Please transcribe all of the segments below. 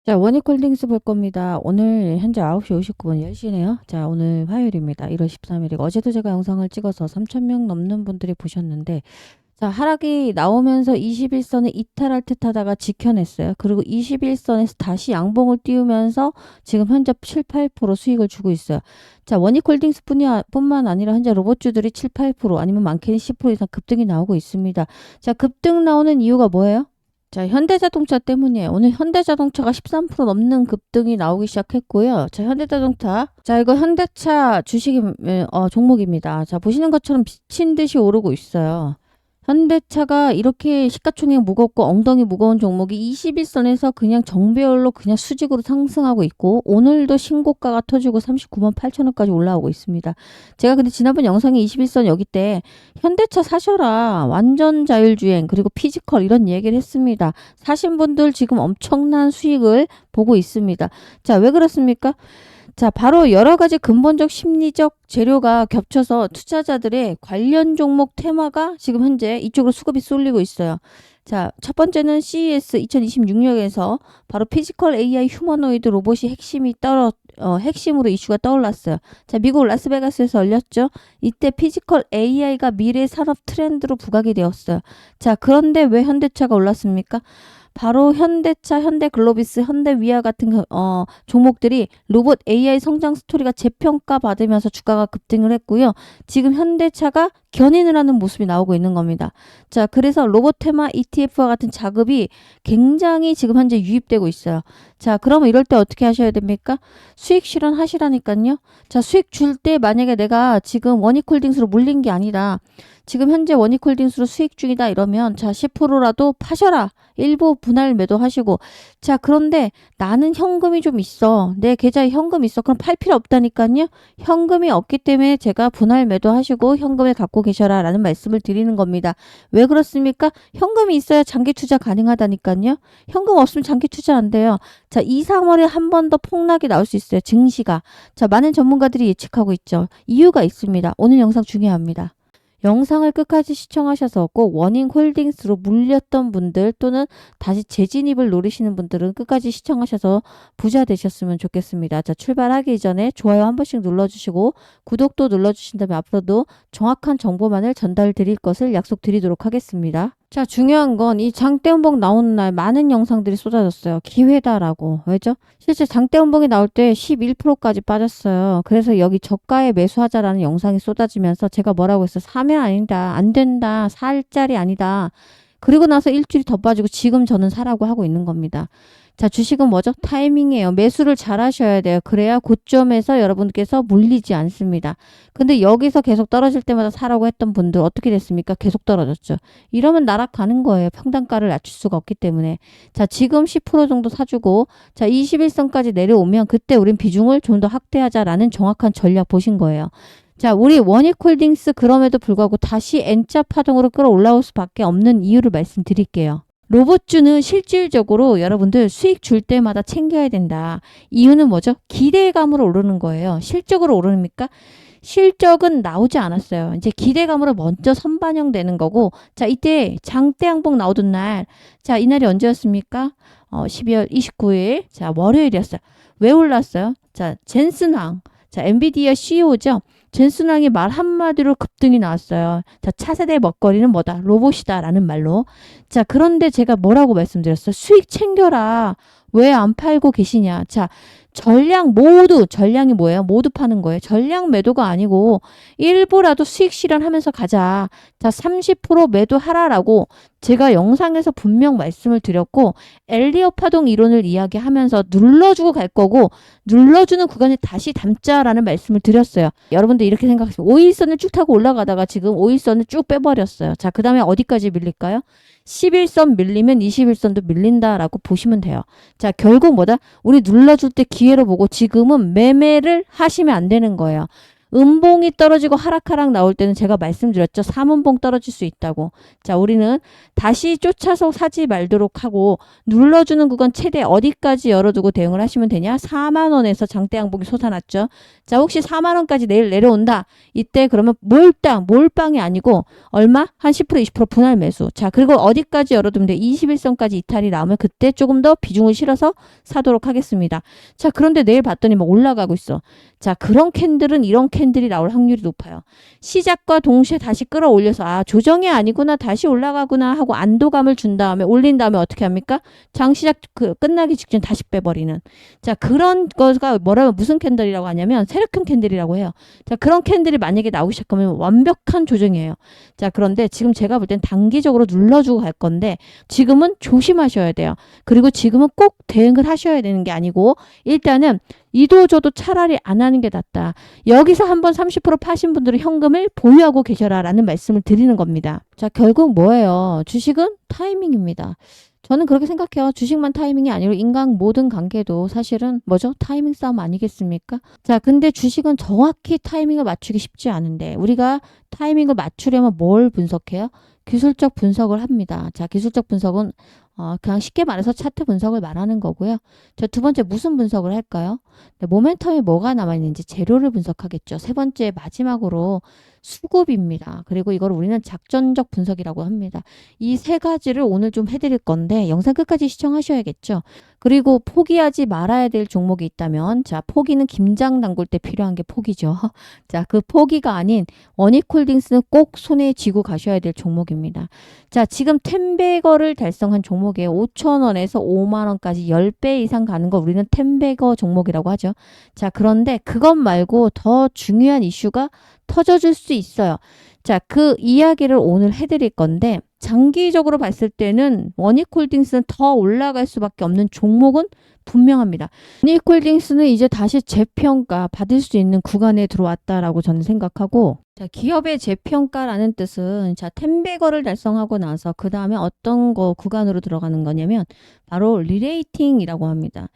자, 원익홀딩스 볼 겁니다. 오늘 현재 9시 59분 10시네요. 자, 오늘 화요일입니다. 1월 13일이고 어제도 제가 영상을 찍어서 3,000명 넘는 분들이 보셨는데, 자, 하락이 나오면서 21선을 이탈할 듯 하다가 지켜냈어요. 그리고 21선에서 다시 양봉을 띄우면서 지금 현재 7, 8% 수익을 주고 있어요. 자, 원익홀딩스 뿐만 아니라 현재 로봇주들이 7, 8% 아니면 많게는 10% 이상 급등이 나오고 있습니다. 자, 급등 나오는 이유가 뭐예요? 자, 현대자동차 때문이에요. 오늘 현대자동차가 13% 넘는 급등이 나오기 시작했고요. 자, 현대자동차. 자, 이거 현대차 주식이, 종목입니다. 자, 보시는 것처럼 미친 듯이 오르고 있어요. 현대차가 이렇게 시가총액 무겁고 엉덩이 무거운 종목이 21선에서 그냥 정배열로 그냥 수직으로 상승하고 있고, 오늘도 신고가가 터지고 39만 8천 원까지 올라오고 있습니다. 제가 근데 지난번 영상에 21선 여기 때 현대차 사셔라, 완전 자율주행, 그리고 피지컬 이런 얘기를 했습니다. 사신 분들 지금 엄청난 수익을 보고 있습니다. 자, 왜 그렇습니까? 자, 바로 여러 가지 근본적 심리적 재료가 겹쳐서 투자자들의 관련 종목 테마가 지금 현재 이쪽으로 수급이 쏠리고 있어요. 자, 첫 번째는 CES 2026년에서 바로 피지컬 AI 휴머노이드 로봇이 핵심으로 이슈가 떠올랐어요. 자, 미국 라스베가스에서 열렸죠. 이때 피지컬 AI가 미래 산업 트렌드로 부각이 되었어요. 자, 그런데 왜 현대차가 올랐습니까? 바로 현대차, 현대글로비스, 현대위아 같은 종목들이 로봇 AI 성장 스토리가 재평가 받으면서 주가가 급등을 했고요. 지금 현대차가 견인을 하는 모습이 나오고 있는 겁니다. 자, 그래서 로봇 테마 ETF와 같은 자급이 굉장히 지금 현재 유입되고 있어요. 자, 그러면 이럴 때 어떻게 하셔야 됩니까? 수익 실현하시라니까요. 자, 수익 줄 때 만약에 내가 지금 원익홀딩스로 물린 게 아니라 지금 현재 원익홀딩스로 수익 중이다 이러면, 자, 10%라도 파셔라. 일부 분할 매도하시고. 자, 그런데 나는 현금이 좀 있어. 내 계좌에 현금이 있어. 그럼 팔 필요 없다니까요. 현금이 없기 때문에 제가 분할 매도하시고 현금을 갖고 계셔라 라는 말씀을 드리는 겁니다. 왜 그렇습니까? 현금이 있어야 장기 투자 가능하다니까요. 현금 없으면 장기 투자 안 돼요. 자, 2, 3월에 한 번 더 폭락이 나올 수 있어요. 증시가. 자, 많은 전문가들이 예측하고 있죠. 이유가 있습니다. 오늘 영상 중요합니다. 영상을 끝까지 시청하셔서 꼭 원익홀딩스로 물렸던 분들 또는 다시 재진입을 노리시는 분들은 끝까지 시청하셔서 부자 되셨으면 좋겠습니다. 자, 출발하기 전에 좋아요 한 번씩 눌러주시고 구독도 눌러주신다면 앞으로도 정확한 정보만을 전달 드릴 것을 약속드리도록 하겠습니다. 자, 중요한 건 이 장대음봉 나오는 날 많은 영상들이 쏟아졌어요. 기회다라고. 왜죠? 실제 장대음봉이 나올 때 11%까지 빠졌어요. 그래서 여기 저가에 매수하자라는 영상이 쏟아지면서 제가 뭐라고 했어요? 사면 아니다. 안 된다. 살 자리 아니다. 그리고 나서 일주일이 더 빠지고 지금 저는 사라고 하고 있는 겁니다. 자, 주식은 뭐죠? 타이밍이에요. 매수를 잘 하셔야 돼요. 그래야 고점에서 여러분께서 물리지 않습니다. 근데 여기서 계속 떨어질 때마다 사라고 했던 분들 어떻게 됐습니까? 계속 떨어졌죠. 이러면 날아가는 거예요. 평단가를 낮출 수가 없기 때문에. 자, 지금 10% 정도 사주고, 자, 21선까지 내려오면 그때 우린 비중을 좀 더 확대하자라는 정확한 전략 보신 거예요. 자, 우리 원익홀딩스 그럼에도 불구하고 다시 N자 파동으로 끌어올라올 수밖에 없는 이유를 말씀드릴게요. 로봇주는 실질적으로 여러분들 수익 줄 때마다 챙겨야 된다. 이유는 뭐죠? 기대감으로 오르는 거예요. 실적으로 오릅니까? 실적은 나오지 않았어요. 이제 기대감으로 먼저 선반영되는 거고, 자, 이때 장대양봉 나오던 날, 자, 이날이 언제였습니까? 12월 29일, 자, 월요일이었어요. 왜 올랐어요? 자, 젠슨왕, 자, 엔비디아 CEO죠. 젠슨왕이 말 한마디로 급등이 나왔어요. 자, 차세대 먹거리는 뭐다? 로봇이다 라는 말로. 자, 그런데 제가 뭐라고 말씀드렸어요? 수익 챙겨라. 왜 안 팔고 계시냐? 자, 전량이 뭐예요? 모두 파는 거예요. 전량 매도가 아니고 일부라도 수익 실현하면서 가자. 자, 30% 매도하라라고 제가 영상에서 분명 말씀을 드렸고, 엘리어 파동 이론을 이야기하면서 눌러주고 갈 거고, 눌러주는 구간에 다시 담자라는 말씀을 드렸어요. 여러분들 이렇게 생각하세요. 5일선을 쭉 타고 올라가다가 지금 5일선을 쭉 빼버렸어요. 자, 그 다음에 어디까지 밀릴까요? 11선 밀리면 21선도 밀린다라고 보시면 돼요. 자, 결국 뭐다? 우리 눌러줄 때 기회로 보고 지금은 매매를 하시면 안 되는 거예요. 음봉이 떨어지고 하락하락 나올 때는 제가 말씀드렸죠. 3음봉 떨어질 수 있다고. 자, 우리는 다시 쫓아서 사지 말도록 하고 눌러주는 구간 최대 어디까지 열어두고 대응을 하시면 되냐? 4만 원에서 장대 양봉이 솟아났죠. 자, 혹시 4만 원까지 내일 내려온다. 이때 그러면 몰빵이 아니고 얼마? 한 10% 20% 분할 매수. 자, 그리고 어디까지 열어두면 돼? 21선까지 이탈이 나오면 그때 조금 더 비중을 실어서 사도록 하겠습니다. 자, 그런데 내일 봤더니 막 올라가고 있어. 자, 그런 캔들은 이런 캔들이 나올 확률이 높아요. 시작과 동시에 다시 끌어올려서 아, 조정이 아니구나, 다시 올라가구나 하고 안도감을 준 다음에 올린 다음에 어떻게 합니까? 장 시작 끝나기 직전 다시 빼버리는. 자, 그런 거가 무슨 캔들이라고 하냐면 세력형 캔들이라고 해요. 자, 그런 캔들이 만약에 나오기 시작하면 완벽한 조정이에요. 자, 그런데 지금 제가 볼 땐 단기적으로 눌러주고 갈 건데 지금은 조심하셔야 돼요. 그리고 지금은 꼭 대응을 하셔야 되는 게 아니고 일단은 이도저도 차라리 안 하는 게 낫다. 여기서 한번 30% 파신 분들은 현금을 보유하고 계셔라 라는 말씀을 드리는 겁니다. 자, 결국 뭐예요? 주식은 타이밍입니다. 저는 그렇게 생각해요. 주식만 타이밍이 아니고 인간 모든 관계도 사실은 뭐죠? 타이밍 싸움 아니겠습니까? 자, 근데 주식은 정확히 타이밍을 맞추기 쉽지 않은데 우리가 타이밍을 맞추려면 뭘 분석해요? 기술적 분석을 합니다. 자, 기술적 분석은 그냥 쉽게 말해서 차트 분석을 말하는 거고요. 자, 두 번째 무슨 분석을 할까요? 네, 모멘텀이 뭐가 남아있는지 재료를 분석하겠죠. 세 번째 마지막으로 수급입니다. 그리고 이걸 우리는 작전적 분석이라고 합니다. 이 세 가지를 오늘 좀 해드릴 건데 영상 끝까지 시청하셔야겠죠. 그리고 포기하지 말아야 될 종목이 있다면 자, 포기는 김장 담글 때 필요한 게 포기죠. 자, 그 포기가 아닌 원익홀딩스는 꼭 손에 쥐고 가셔야 될 종목입니다. 자, 지금 10배거를 달성한 종목에 5,000원에서 5만 원까지 10배 이상 가는 거 우리는 10배거 종목이라고 하죠. 자, 그런데 그것 말고 더 중요한 이슈가 터져줄 수 있어요. 자, 그 이야기를 오늘 해드릴 건데 장기적으로 봤을 때는 원익홀딩스는 더 올라갈 수밖에 없는 종목은 분명합니다. 원익홀딩스는 이제 다시 재평가 받을 수 있는 구간에 들어왔다라고 저는 생각하고 자, 기업의 재평가라는 뜻은 자, 10배거를 달성하고 나서 그 다음에 어떤 거 구간으로 들어가는 거냐면 바로 리레이팅이라고 합니다.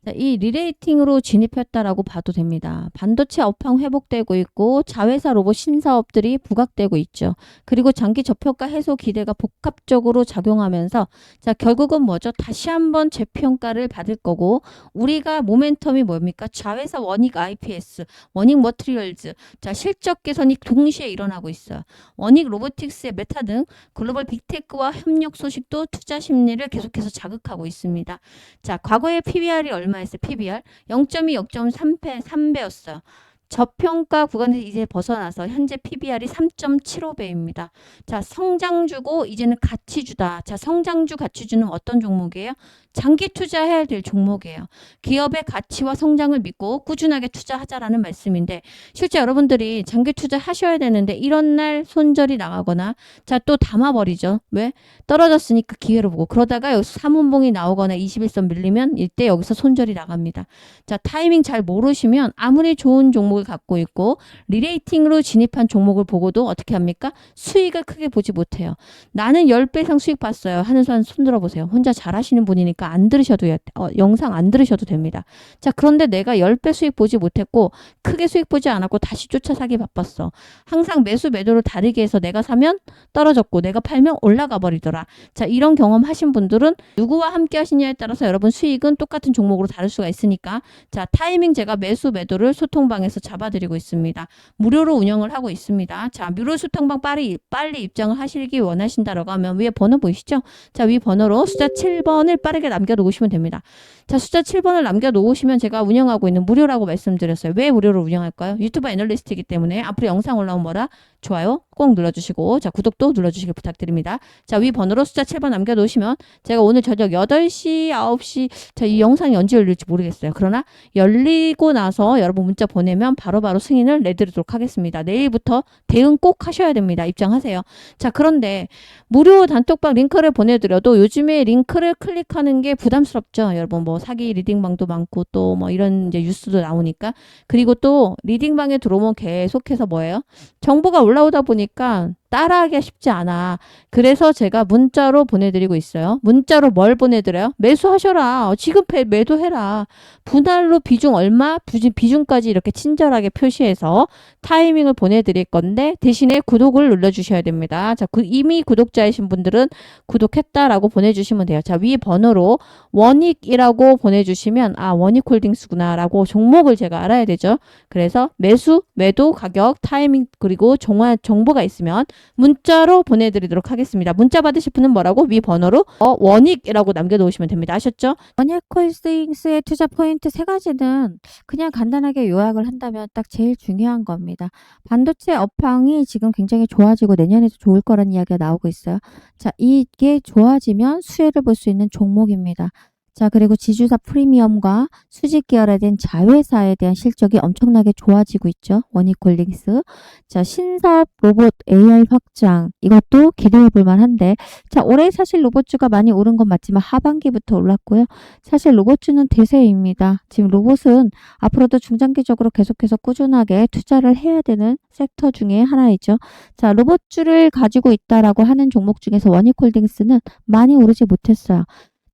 자, 이 리레이팅으로 진입했다라고 봐도 됩니다. 반도체 업황 회복되고 있고 자회사 로봇 신사업들이 부각되고 있죠. 그리고 장기 저평가 해소 기대가 복합적으로 작용하면서 자, 결국은 뭐죠? 다시 한번 재평가를 받을 거고 우리가 모멘텀이 뭡니까? 자회사 원익 IPS, 원익 머트리얼즈 자, 실적 개선이 동시에 일어나고 있어요. 원익 로보틱스의 메타 등 글로벌 빅테크와 협력 소식도 투자 심리를 계속해서 자극하고 있습니다. 자, 과거의 PBR이 얼마였어요? PBR 0.2, 0.3배, 3배였어요. 저평가 구간에서 이제 벗어나서 현재 PBR이 3.75배입니다. 자, 성장주고 이제는 가치주다. 자, 성장주 가치주는 어떤 종목이에요? 장기 투자해야 될 종목이에요. 기업의 가치와 성장을 믿고 꾸준하게 투자하자라는 말씀인데 실제 여러분들이 장기 투자하셔야 되는데 이런 날 손절이 나가거나 자, 또 담아버리죠. 왜? 떨어졌으니까 기회를 보고 그러다가 여기서 3운봉이 나오거나 21선 밀리면 이때 여기서 손절이 나갑니다. 자, 타이밍 잘 모르시면 아무리 좋은 종목을 갖고 있고 리레이팅으로 진입한 종목을 보고도 어떻게 합니까? 수익을 크게 보지 못해요. 나는 10배 이상 수익 봤어요. 하는 사람 손 들어보세요. 혼자 잘하시는 분이니까 안 들으셔도 영상 안 들으셔도 됩니다. 자, 그런데 내가 10배 수익 보지 못했고 크게 수익 보지 않았고 다시 쫓아 사기 바빴어. 항상 매수 매도를 다르게 해서 내가 사면 떨어졌고 내가 팔면 올라가 버리더라. 자, 이런 경험 하신 분들은 누구와 함께 하시냐에 따라서 여러분 수익은 똑같은 종목으로 다를 수가 있으니까 자, 타이밍 제가 매수 매도를 소통방에서 잡아드리고 있습니다. 무료로 운영을 하고 있습니다. 자, 무료 소통방 빨리 입장을 하시기 원하신다라고 하면 위에 번호 보이시죠? 자, 위 번호로 숫자 7번을 빠르게 남겨놓으시면 됩니다. 자, 숫자 7번을 남겨놓으시면 제가 운영하고 있는 무료라고 말씀드렸어요. 왜 무료로 운영할까요? 유튜브 애널리스트이기 때문에 앞으로 영상 올라오면 뭐라? 좋아요 꼭 눌러주시고 자, 구독도 눌러주시길 부탁드립니다. 자, 위 번호로 숫자 7번 남겨놓으시면 제가 오늘 저녁 8시, 9시 자, 이 영상이 언제 열릴지 모르겠어요. 그러나 열리고 나서 여러분 문자 보내면 바로바로 승인을 내드리도록 하겠습니다. 내일부터 대응 꼭 하셔야 됩니다. 입장하세요. 자, 그런데 무료 단톡방 링크를 보내드려도 요즘에 링크를 클릭하는 게 부담스럽죠. 여러분 뭐 사기 리딩방도 많고 또 뭐 이런 이제 뉴스도 나오니까 그리고 또 리딩방에 들어오면 계속해서 뭐예요? 정보가 올라오다 보니까 따라하기가 쉽지 않아. 그래서 제가 문자로 보내드리고 있어요. 문자로 뭘 보내드려요? 매수하셔라. 지금 매도해라. 분할로 비중 얼마? 비중까지 이렇게 친절하게 표시해서 타이밍을 보내드릴 건데 대신에 구독을 눌러주셔야 됩니다. 자, 이미 구독자이신 분들은 구독했다라고 보내주시면 돼요. 자, 위 번호로 원익이라고 보내주시면 원익홀딩스구나 라고 종목을 제가 알아야 되죠. 그래서 매수, 매도, 가격, 타이밍 그리고 정보가 있으면 문자로 보내드리도록 하겠습니다. 문자 받으실 분은 뭐라고? 위 번호로 원익이라고 남겨놓으시면 됩니다. 아셨죠? 원익홀딩스의 투자 포인트 세 가지는 그냥 간단하게 요약을 한다면 딱 제일 중요한 겁니다. 반도체 업황이 지금 굉장히 좋아지고 내년에도 좋을 거라는 이야기가 나오고 있어요. 자, 이게 좋아지면 수혜를 볼 수 있는 종목입니다. 자, 그리고 지주사 프리미엄과 수직 계열화된 자회사에 대한 실적이 엄청나게 좋아지고 있죠. 원익홀딩스. 자, 신사업 로봇 AI 확장. 이것도 기대해 볼 만한데, 자, 올해 사실 로봇주가 많이 오른 건 맞지만 하반기부터 올랐고요. 사실 로봇주는 대세입니다. 지금 로봇은 앞으로도 중장기적으로 계속해서 꾸준하게 투자를 해야 되는 섹터 중에 하나이죠. 자, 로봇주를 가지고 있다라고 하는 종목 중에서 원익홀딩스는 많이 오르지 못했어요.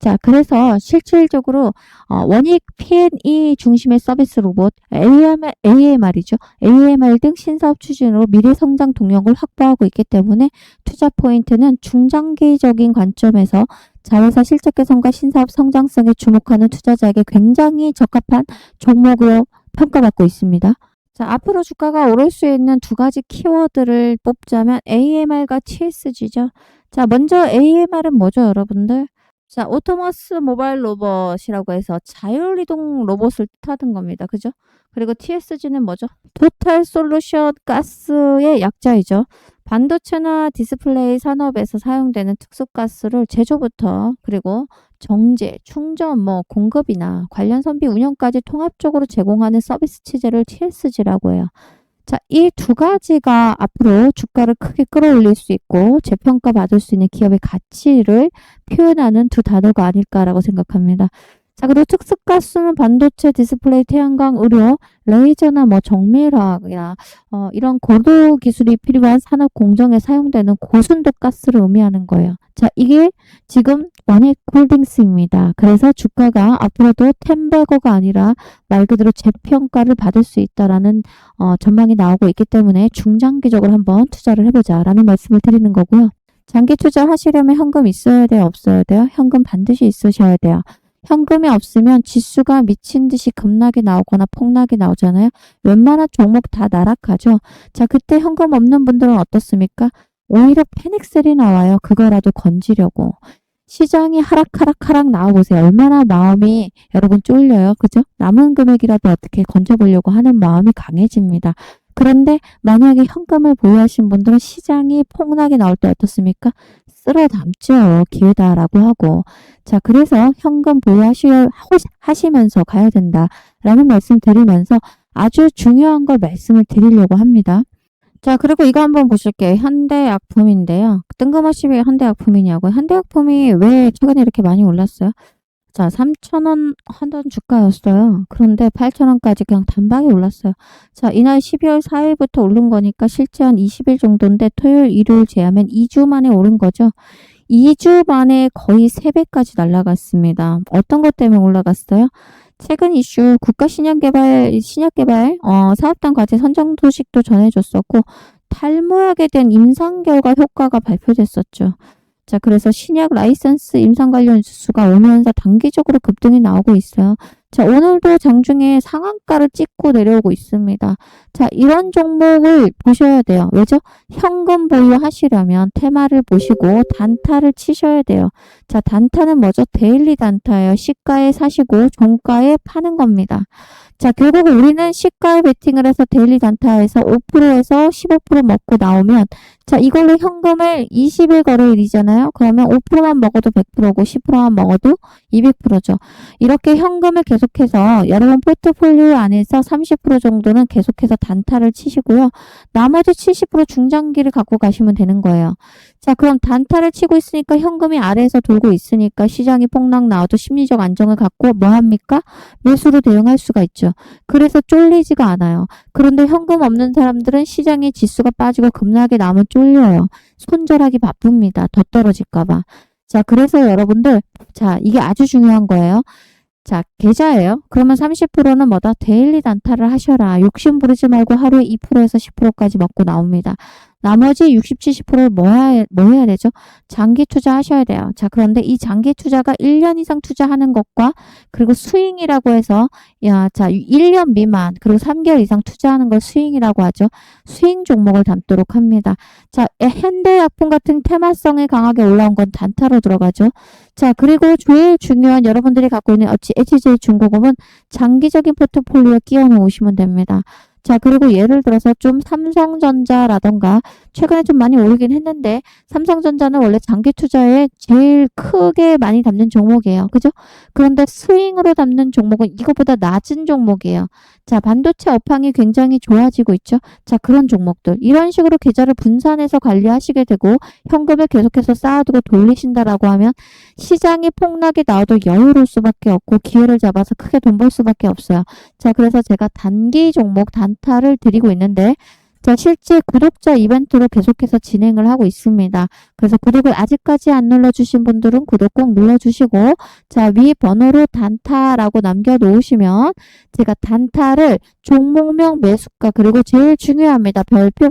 자, 그래서 실질적으로 원익 P&E 중심의 서비스 로봇, AMR이죠. AMR 등 신사업 추진으로 미래 성장 동력을 확보하고 있기 때문에 투자 포인트는 중장기적인 관점에서 자회사 실적 개선과 신사업 성장성에 주목하는 투자자에게 굉장히 적합한 종목으로 평가받고 있습니다. 자, 앞으로 주가가 오를 수 있는 두 가지 키워드를 뽑자면 AMR과 TSG죠. 자, 먼저 AMR은 뭐죠, 여러분들? 자, 오토머스 모바일 로봇이라고 해서 자율이동 로봇을 뜻하는 겁니다. 그죠? 그리고 TSG는 뭐죠? 토탈 솔루션 가스의 약자이죠. 반도체나 디스플레이 산업에서 사용되는 특수가스를 제조부터 그리고 정제, 충전, 공급이나 관련 선비 운영까지 통합적으로 제공하는 서비스 체제를 TSG라고 해요. 자, 이 두 가지가 앞으로 주가를 크게 끌어올릴 수 있고 재평가 받을 수 있는 기업의 가치를 표현하는 두 단어가 아닐까라고 생각합니다. 자, 그리고 특수가스는 반도체, 디스플레이, 태양광, 의료, 레이저나 정밀화학이나 이런 고도 기술이 필요한 산업 공정에 사용되는 고순도 가스를 의미하는 거예요. 자, 이게 지금 원익홀딩스입니다. 그래서 주가가 앞으로도 템베거가 아니라 말 그대로 재평가를 받을 수 있다라는 전망이 나오고 있기 때문에 중장기적으로 한번 투자를 해보자라는 말씀을 드리는 거고요. 장기 투자하시려면 현금 있어야 돼요? 없어야 돼요? 현금 반드시 있으셔야 돼요. 현금이 없으면 지수가 미친 듯이 급락이 나오거나 폭락이 나오잖아요. 웬만한 종목 다 나락하죠. 자, 그때 현금 없는 분들은 어떻습니까? 오히려 패닉셀이 나와요. 그거라도 건지려고. 시장이 하락 나와보세요. 얼마나 마음이 여러분 쫄려요. 그죠? 남은 금액이라도 어떻게 건져보려고 하는 마음이 강해집니다. 그런데 만약에 현금을 보유하신 분들은 시장이 폭락이 나올 때 어떻습니까? 쓸어 담죠. 기회다라고 하고. 자, 그래서 현금 보유하시면서 가야 된다라는 말씀 드리면서 아주 중요한 걸 말씀을 드리려고 합니다. 자, 그리고 이거 한번 보실게요. 현대약품인데요. 뜬금없이 왜 현대약품이냐고요. 현대약품이 왜 최근에 이렇게 많이 올랐어요? 자, 3,000원 하던 주가였어요. 그런데 8,000원까지 그냥 단박에 올랐어요. 자, 이날 12월 4일부터 오른 거니까 실제 한 20일 정도인데 토요일, 일요일 제하면 2주 만에 오른 거죠. 2주 만에 거의 3배까지 날아갔습니다. 어떤 것 때문에 올라갔어요? 최근 이슈 국가신약개발 사업단 과제 선정 소식도 전해줬었고 탈모약에 대한 임상 결과 효과가 발표됐었죠. 자, 그래서 신약 라이선스 임상 관련 뉴스가 오면서 단기적으로 급등이 나오고 있어요. 자, 오늘도 장중에 상한가를 찍고 내려오고 있습니다. 자, 이런 종목을 보셔야 돼요. 왜죠? 현금 보유하시려면 테마를 보시고 단타를 치셔야 돼요. 자, 단타는 뭐죠? 데일리 단타예요. 시가에 사시고 종가에 파는 겁니다. 자, 결국 우리는 시가에 베팅을 해서 데일리 단타에서 5%에서 15% 먹고 나오면 자, 이걸로 현금을 20일 거래일이잖아요. 그러면 5%만 먹어도 100%고 10%만 먹어도 200%죠. 이렇게 현금을 계속해서 여러분 포트폴리오 안에서 30% 정도는 계속해서 단타를 치시고요. 나머지 70% 중장기를 갖고 가시면 되는 거예요. 자, 그럼 단타를 치고 있으니까 현금이 아래에서 돌고 있으니까 시장이 폭락 나와도 심리적 안정을 갖고 뭐 합니까? 매수로 대응할 수가 있죠. 있죠. 그래서 쫄리지가 않아요. 그런데 현금 없는 사람들은 시장의 지수가 빠지고 급락이 나면 쫄려요. 손절하기 바쁩니다. 더 떨어질까 봐. 자, 그래서 여러분들, 자, 이게 아주 중요한 거예요. 자, 계좌예요. 그러면 30%는 뭐다? 데일리 단타를 하셔라. 욕심 부리지 말고 하루에 2%에서 10%까지 먹고 나옵니다. 나머지 60, 70%를 뭐 해야 되죠? 장기 투자하셔야 돼요. 자, 그런데 이 장기 투자가 1년 이상 투자하는 것과 그리고 스윙이라고 해서 자, 1년 미만 그리고 3개월 이상 투자하는 걸 스윙이라고 하죠. 스윙 종목을 담도록 합니다. 자, 현대약품 같은 테마성이 강하게 올라온 건 단타로 들어가죠. 자, 그리고 제일 중요한 여러분들이 갖고 있는 HJ중공업은 장기적인 포트폴리오에 끼워 놓으시면 됩니다. 자, 그리고 예를 들어서 좀 삼성전자라던가 최근에 좀 많이 오르긴 했는데 삼성전자는 원래 장기 투자에 제일 크게 많이 담는 종목이에요. 그죠? 그런데 스윙으로 담는 종목은 이거보다 낮은 종목이에요. 자, 반도체 업황이 굉장히 좋아지고 있죠. 자, 그런 종목들. 이런 식으로 계좌를 분산해서 관리하시게 되고 현금을 계속해서 쌓아두고 돌리신다라고 하면 시장이 폭락이 나와도 여유로울 수밖에 없고 기회를 잡아서 크게 돈 벌 수밖에 없어요. 자, 그래서 제가 단기 종목 단타를 드리고 있는데 자, 실제 구독자 이벤트로 계속해서 진행을 하고 있습니다. 그래서 구독을 아직까지 안 눌러주신 분들은 구독 꼭 눌러주시고 자, 위 번호로 단타라고 남겨놓으시면 제가 단타를 종목명 매수가 그리고 제일 중요합니다. 별표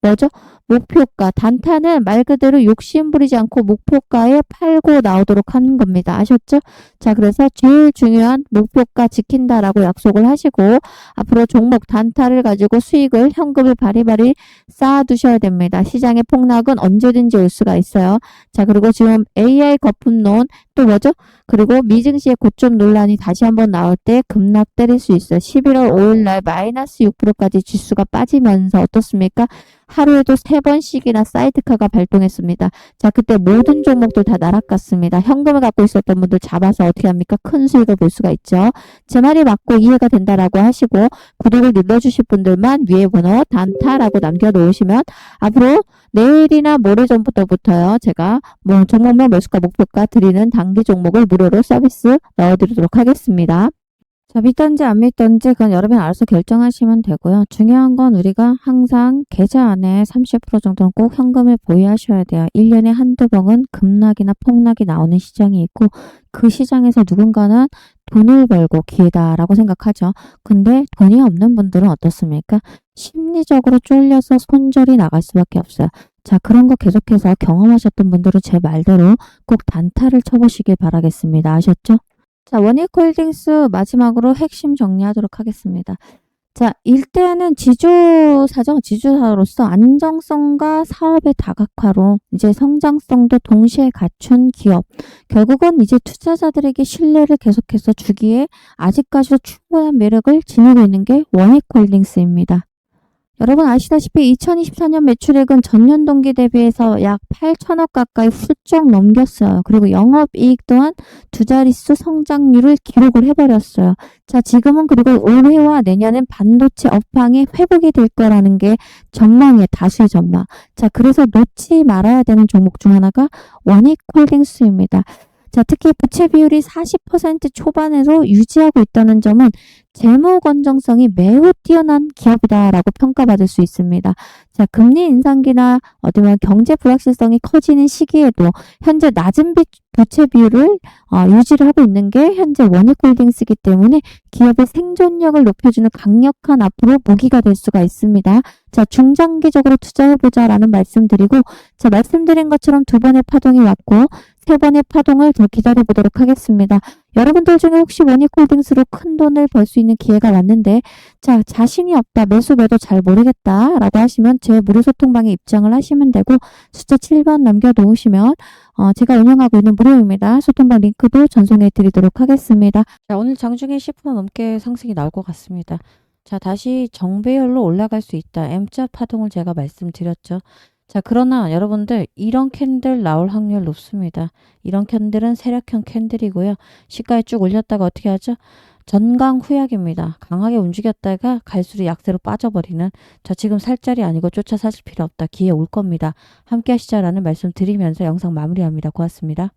뭐죠? 목표가. 단타는 말 그대로 욕심 부리지 않고 목표가에 팔고 나오도록 하는 겁니다. 아셨죠? 자, 그래서 제일 중요한 목표가 지킨다라고 약속을 하시고 앞으로 종목 단타를 가지고 수익을 현금을 바리바리 쌓아두셔야 됩니다. 시장의 폭락은 언제든지 올 수가 있어요. 자, 그리고 지금 AI 거품론 또 뭐죠? 그리고 미증시의 고점 논란이 다시 한번 나올 때 급락 때릴 수 있어요. 11월 5일 날 마이너스 6%까지 지수가 빠지면서 어떻습니까? 하루에도 3번씩이나 사이드카가 발동했습니다. 자, 그때 모든 종목들 다 날아갔습니다. 현금을 갖고 있었던 분들 잡아서 어떻게 합니까? 큰 수익을 볼 수가 있죠. 제 말이 맞고 이해가 된다라고 하시고 구독을 눌러주실 분들만 위에 번호 단타라고 남겨놓으시면 앞으로 내일이나 모레전부터요. 제가 뭐 종목명 매수가 목표가 드리는 단기 종목을 무료로 서비스 넣어드리도록 하겠습니다. 자, 믿던지 안 믿던지 그건 여러분이 알아서 결정하시면 되고요. 중요한 건 우리가 항상 계좌 안에 30% 정도는 꼭 현금을 보유하셔야 돼요. 1년에 한두 번은 급락이나 폭락이 나오는 시장이 있고 그 시장에서 누군가는 돈을 벌고 기회다라고 생각하죠. 근데 돈이 없는 분들은 어떻습니까? 심리적으로 쫄려서 손절이 나갈 수밖에 없어요. 자, 그런 거 계속해서 경험하셨던 분들은 제 말대로 꼭 단타를 쳐보시길 바라겠습니다. 아셨죠? 자, 원익홀딩스 마지막으로 핵심 정리하도록 하겠습니다. 자, 일단은 지주사로서 안정성과 사업의 다각화로 이제 성장성도 동시에 갖춘 기업. 결국은 이제 투자자들에게 신뢰를 계속해서 주기에 아직까지도 충분한 매력을 지니고 있는 게 원익홀딩스입니다. 여러분 아시다시피 2024년 매출액은 전년 동기 대비해서 약 8천억 가까이 훌쩍 넘겼어요. 그리고 영업이익 또한 두 자릿수 성장률을 기록을 해버렸어요. 자, 지금은 그리고 올해와 내년엔 반도체 업황이 회복이 될 거라는 게 전망이에요. 다수의 전망. 자, 그래서 놓지 말아야 되는 종목 중 하나가 원익홀딩스입니다. 자, 특히 부채 비율이 40% 초반에서 유지하고 있다는 점은 재무 건전성이 매우 뛰어난 기업이다라고 평가받을 수 있습니다. 자, 금리 인상기나 어디면 경제 불확실성이 커지는 시기에도 현재 낮은 부채 비율을 유지를 하고 있는 게 현재 원익홀딩스이기 때문에 기업의 생존력을 높여주는 강력한 앞으로 무기가 될 수가 있습니다. 자, 중장기적으로 투자해보자라는 말씀드리고 자, 말씀드린 것처럼 2번의 파동이 왔고 3번의 파동을 더 기다려보도록 하겠습니다. 여러분들 중에 혹시 원익홀딩스로 큰 돈을 벌 수 있는 기회가 왔는데 자, 자신이 없다, 매수 매도 잘 모르겠다 라고 하시면 제 무료 소통방에 입장을 하시면 되고 숫자 7번 남겨놓으시면 제가 운영하고 있는 무료입니다. 소통방 링크도 전송해 드리도록 하겠습니다. 자, 오늘 장중에 10% 넘게 상승이 나올 것 같습니다. 자, 다시 정배열로 올라갈 수 있다. M자 파동을 제가 말씀드렸죠. 자, 그러나 여러분들 이런 캔들 나올 확률 높습니다. 이런 캔들은 세력형 캔들이고요. 시가에 쭉 올렸다가 어떻게 하죠? 전강 후약입니다. 강하게 움직였다가 갈수록 약세로 빠져버리는 자, 지금 살 자리 아니고 쫓아 사실 필요 없다. 기회 올 겁니다. 함께 하시자라는 말씀 드리면서 영상 마무리합니다. 고맙습니다.